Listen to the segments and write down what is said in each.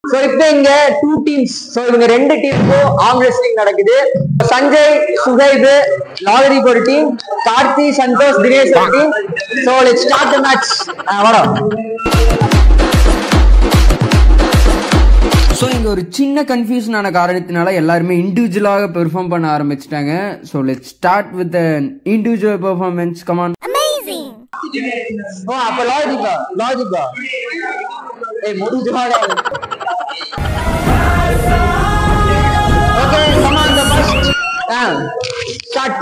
So இப்போ இங்க 2 teams. So இவங்க ரெண்டு டீமுக்கும் ஆர்ம் ரெஸ்லிங் நடக்குது. சஞ்சய், சுஹைப், லாவரிக்கு ஒரு டீம், கார்த்தி, சந்தோஷ், தினேஷ் ஒரு team. So let's start the match. வாடா. ஸோ இங்கே ஒரு சின்ன கன்ஃபியூஷனான காரணத்தினால எல்லாருமே இண்டிவிஜுவலாக பெர்ஃபார்ம் பண்ண ஆரம்பிச்சிட்டாங்க. So let's start with individual performance. Come on. Amazing. ஓ அப்ப லாஜிக்கா ஏய் முடிஞ்சுவாடா. Okay come on the first start.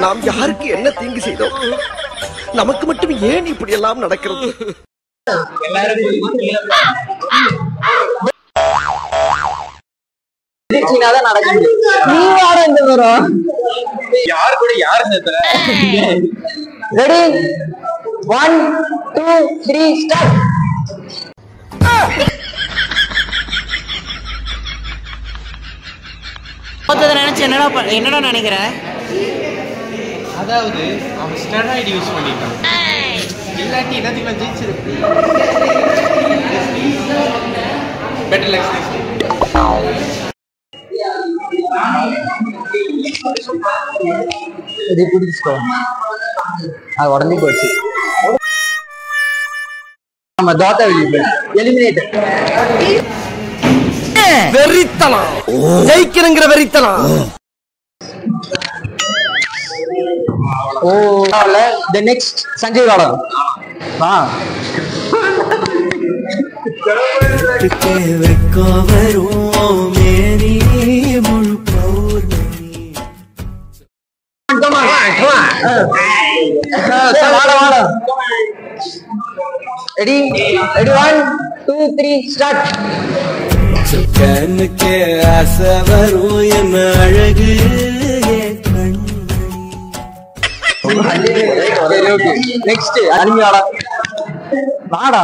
நாம் யாருக்கு என்ன தீங்கு செய்தோம்? நமக்கு மட்டும் ஏன் இப்படி எல்லாம் நடக்கிறது? நடக்குது. நீ யார இந்த வரும்? யார் கூட யார் சேர்த்துற? Ready 1 2 3 start. என்னடா நினைக்கிற? அதாவது அவன் ஸ்டெராய்டு யூஸ் பண்ணிட்டான். இல்லாட்டி என்னத்துக்கு ஜெயிச்சிருக்கு. பெட்டர் லெக்ஸ் இது புடிச்சுக்கோ. அது உடனே போச்சு. நம்ம தாத்தா வெளியே எலிமினேட். வெறித்தனம் ஜெயிக்கிறங்கிற வெறித்தனம். ஓ தி நெக்ஸ்ட் சஞ்சய் வாடா. வா வாடா. Ready 1 2 3 start. கண்ணுக்கே ஆசை வரும் என்ன அழகு நெக்ஸ்ட் அனிமி வாடா. வாடா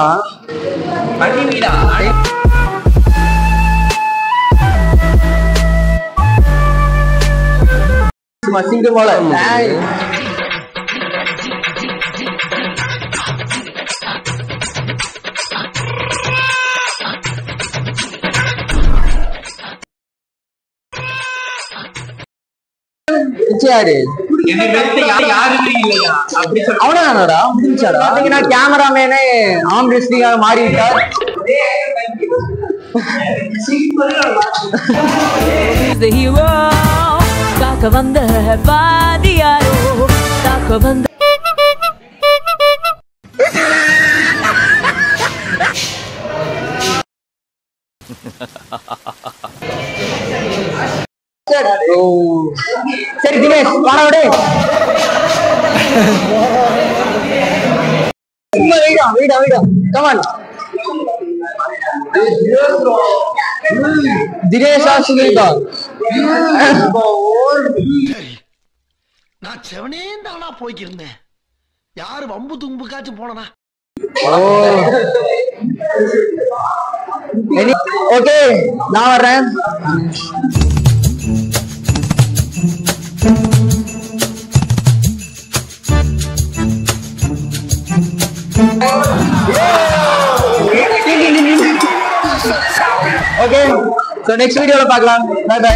அனிமிடா. சிங்கம் போல. யாரு அவனாடா முடிஞ்சாடா. நான் கேமராமேனே ஆம் ரெஸ்லிங்காக மாறி விட்டார். காக்க வந்த பாதியாரோ காக்க வந்த சரி தினேஷ் வாடா. வீடா கமான். தினேஷா சுனிதா. நான் செவனே தானா போய்க்கிருந்தேன். யாரு வம்பு தும்புக்காச்சும் போனா? ஓகே நான் வர்றேன். ஓகே சோ நெக்ஸ்ட் வீடியோல பார்க்கலாம். Bye by.